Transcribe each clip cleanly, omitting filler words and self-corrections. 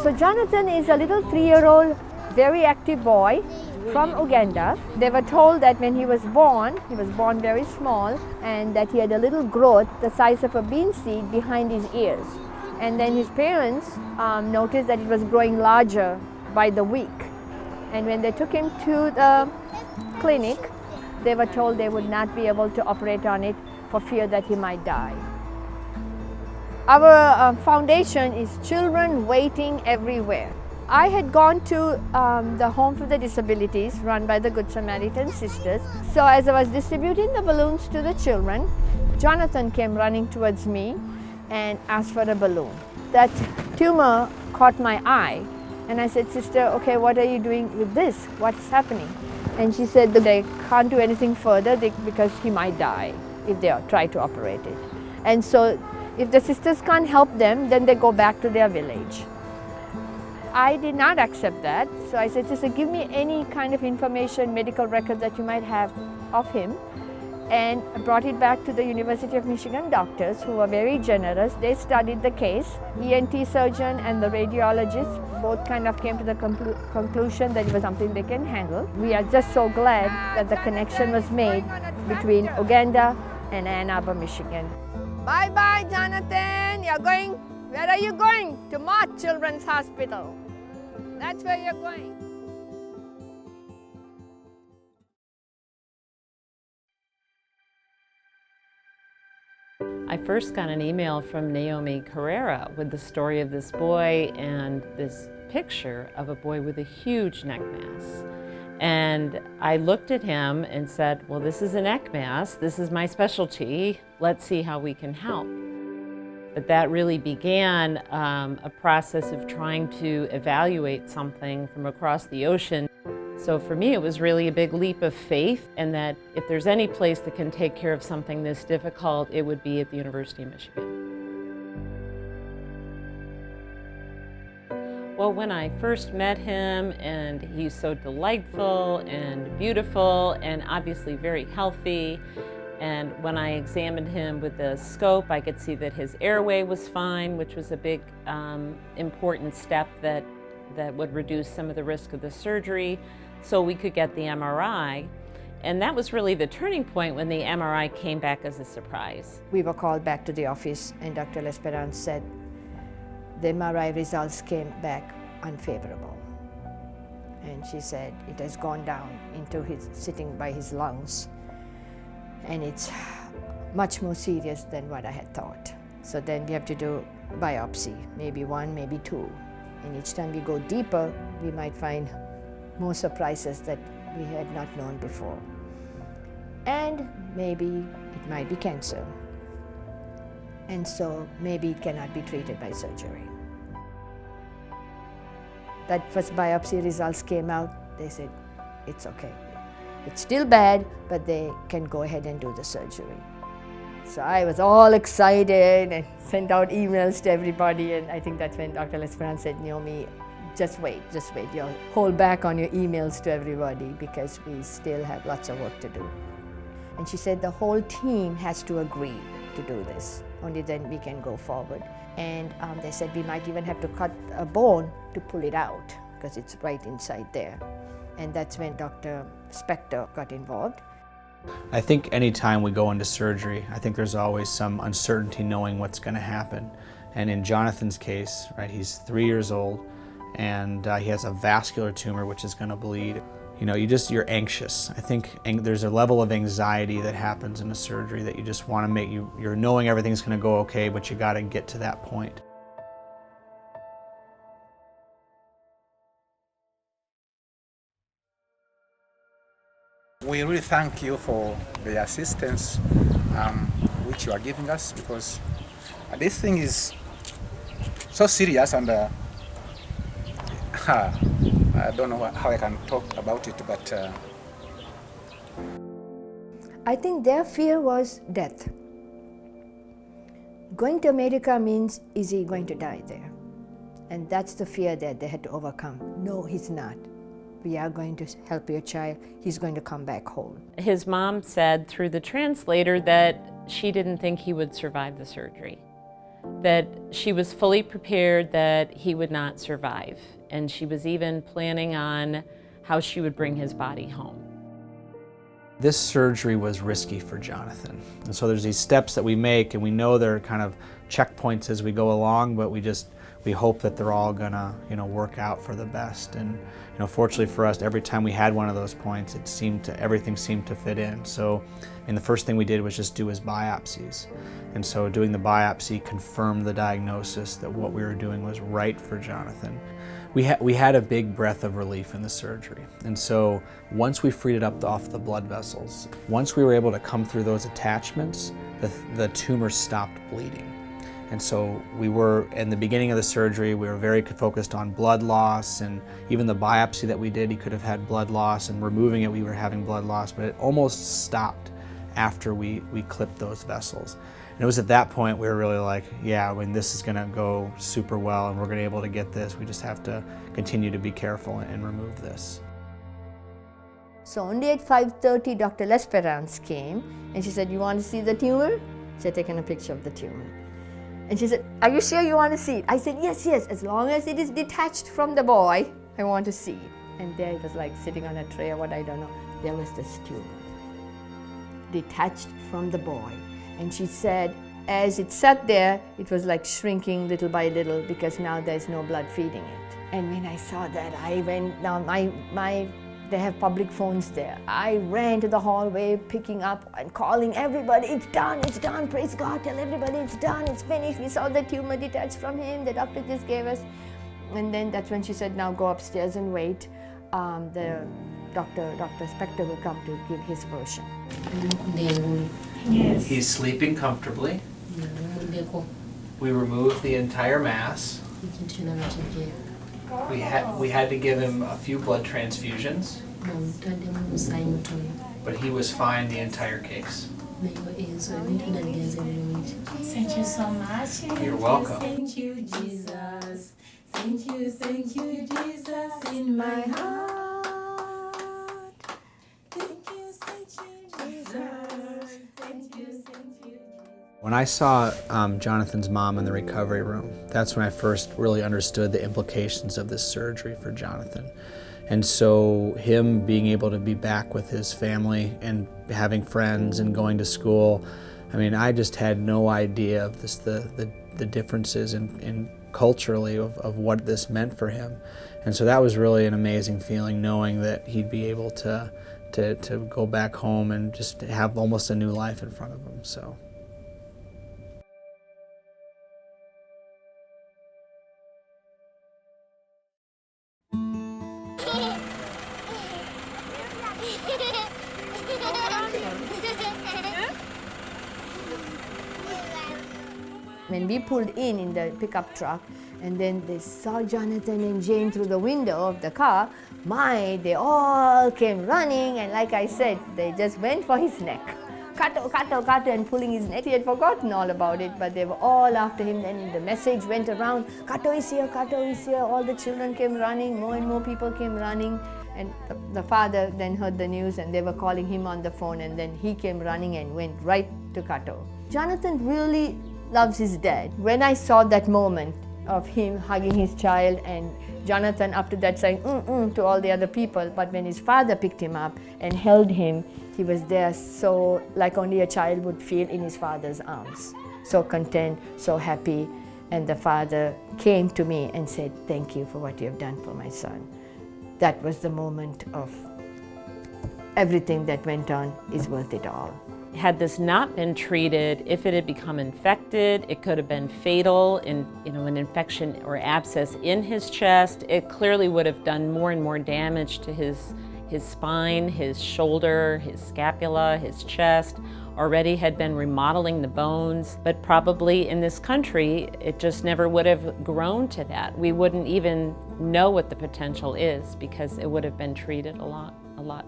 So Jonathan is a little 3-year-old, very active boy from Uganda. They were told that when he was born very small, and that he had a little growth the size of a bean seed behind his ears. And then his parents noticed that it was growing larger by the week. And when they took him to the clinic, they were told they would not be able to operate on it for fear that he might die. Our foundation is Children Waiting Everywhere. I had gone to the Home for the Disabilities run by the Good Samaritan Sisters. So as I was distributing the balloons to the children, Jonathan came running towards me and asked for a balloon. That tumor caught my eye, and I said, "Sister, okay, what are you doing with this? What's happening?" And she said that they can't do anything further because he might die if they try to operate it. And so if the sisters can't help them, then they go back to their village. I did not accept that, so I said, "Sister, give me any kind of information, medical records that you might have of him." And I brought it back to the University of Michigan doctors, who were very generous. They studied the case. ENT surgeon and the radiologist both kind of came to the conclusion that it was something they can handle. We are just so glad that the connection was made between Uganda and Ann Arbor, Michigan. Bye-bye, Jonathan. Where are you going? To Mott Children's Hospital. That's where you're going. I first got an email from Naomi Carrera with the story of this boy and this picture of a boy with a huge neck mass. And I looked at him and said, well, this is a neck mass. This is my specialty. Let's see how we can help. But that really began a process of trying to evaluate something from across the ocean. So for me, it was really a big leap of faith, and that if there's any place that can take care of something this difficult, it would be at the University of Michigan. Well, when I first met him, and he's so delightful and beautiful and obviously very healthy, and when I examined him with the scope, I could see that his airway was fine, which was a big important step that would reduce some of the risk of the surgery, so we could get the MRI. And that was really the turning point when the MRI came back as a surprise. We were called back to the office, and Dr. Lesperance said the MRI results came back unfavorable. And she said it has gone down into sitting by his lungs, and it's much more serious than what I had thought. So then we have to do biopsy, maybe one, maybe two. And each time we go deeper, we might find more surprises that we had not known before. And maybe it might be cancer. And so maybe it cannot be treated by surgery. That first biopsy results came out, they said, it's okay. It's still bad, but they can go ahead and do the surgery. So I was all excited and sent out emails to everybody, and I think that's when Dr. Lesperance said, Naomi, just wait, you'll hold back on your emails to everybody because we still have lots of work to do. And she said the whole team has to agree to do this, only then we can go forward. And they said we might even have to cut a bone to pull it out because it's right inside there. And that's when Dr. Spector got involved. I think anytime we go into surgery, I think there's always some uncertainty knowing what's going to happen. And in Jonathan's case, right, he's 3 years old, and he has a vascular tumor which is going to bleed. You know, you're anxious. I think there's a level of anxiety that happens in a surgery that you just want to make you're knowing everything's going to go okay, but you got to get to that point. We really thank you for the assistance which you are giving us, because this thing is so serious, and I don't know how I can talk about it, but I think their fear was death. Going to America means, is he going to die there? And that's the fear that they had to overcome. No, he's not. We are going to help your child. He's going to come back home. His mom said through the translator that she didn't think he would survive the surgery, that she was fully prepared that he would not survive, and she was even planning on how she would bring his body home. This surgery was risky for Jonathan. And so there's these steps that we make, and we know they're kind of checkpoints as we go along, but we hope that they're all gonna, work out for the best. And fortunately for us, every time we had one of those points, everything seemed to fit in. So, the first thing we did was just do his biopsies. And so doing the biopsy confirmed the diagnosis that what we were doing was right for Jonathan. We had a big breath of relief in the surgery. And so once we freed it up off the blood vessels, once we were able to come through those attachments, the tumor stopped bleeding. And so in the beginning of the surgery, we were very focused on blood loss, and even the biopsy that we did, he could have had blood loss, and removing it, we were having blood loss, but it almost stopped after we clipped those vessels. And it was at that point we were really like, yeah, this is gonna go super well, and we're gonna be able to get this. We just have to continue to be careful and remove this. So only at 5:30, Dr. L'Esperance came, and she said, "You want to see the tumor?" She had taken a picture of the tumor. And she said, "Are you sure you want to see it?" I said, yes, as long as it is detached from the boy, I want to see it. And there it was like sitting on a tray or what, I don't know. There was this tumor, detached from the boy. And she said, as it sat there, it was like shrinking little by little because now there's no blood feeding it. And when I saw that, I went down, they have public phones there. I ran to the hallway, picking up and calling everybody, it's done, praise God, tell everybody it's done, it's finished. We saw the tumor detached from him, the doctor just gave us. And then that's when she said, now go upstairs and wait. The Dr. Spector will come to give his version. Yes. He's sleeping comfortably. We removed the entire mass. We had to give him a few blood transfusions, but he was fine the entire case. Thank you so much. You're welcome. Thank you, Jesus. Thank you, Jesus, in my heart. Thank you, Jesus. Thank you. When I saw Jonathan's mom in the recovery room, that's when I first really understood the implications of this surgery for Jonathan. And so him being able to be back with his family and having friends and going to school, I just had no idea of the differences in culturally of what this meant for him. And so that was really an amazing feeling, knowing that he'd be able to go back home and just have almost a new life in front of him. So. When we pulled in the pickup truck, and then they saw Jonathan and Jane through the window of the car, they all came running, and like I said, they just went for his neck. Kato, and pulling his neck. He had forgotten all about it, but they were all after him. Then the message went around, Kato is here, All the children came running, more and more people came running. And the father then heard the news, and they were calling him on the phone, and then he came running and went right to Kato. Jonathan really loves his dad. When I saw that moment of him hugging his child, and Jonathan up to that saying to all the other people, but when his father picked him up and held him, he was there so like only a child would feel in his father's arms. So content, so happy. And the father came to me and said, "Thank you for what you have done for my son." That was the moment of everything that went on is worth it all. Had this not been treated, if it had become infected, it could have been fatal in an infection or abscess in his chest. It clearly would have done more and more damage to his spine, his shoulder, his scapula, his chest. Already had been remodeling the bones, but probably in this country, it just never would have grown to that. We wouldn't even know what the potential is because it would have been treated a lot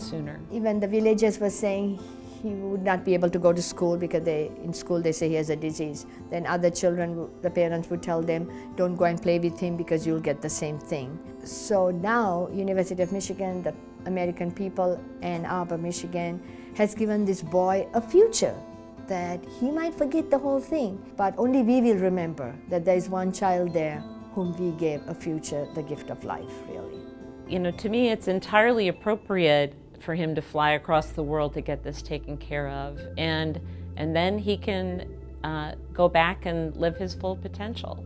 sooner. Even the villagers were saying he would not be able to go to school because in school they say he has a disease. Then other children, the parents would tell them, don't go and play with him because you'll get the same thing. So now, University of Michigan, the American people, Ann Arbor, Michigan, has given this boy a future. that he might forget the whole thing, but only we will remember that there is one child there whom we gave a future, the gift of life, really. You know, to me, it's entirely appropriate for him to fly across the world to get this taken care of, and then he can go back and live his full potential.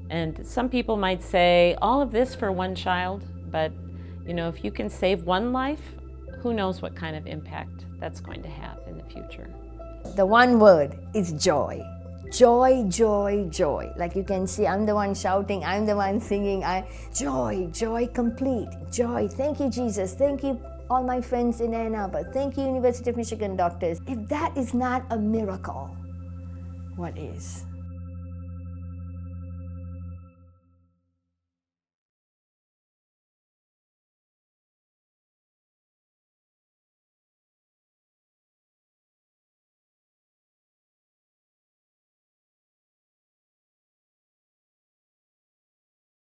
And some people might say, all of this for one child, but you know, if you can save one life, who knows what kind of impact that's going to have in the future. The one word is joy. Joy, joy, joy. Like you can see, I'm the one shouting, I'm the one singing. Joy, joy complete, joy. Thank you, Jesus. Thank you, all my friends in Ann Arbor. Thank you, University of Michigan doctors. If that is not a miracle, what is?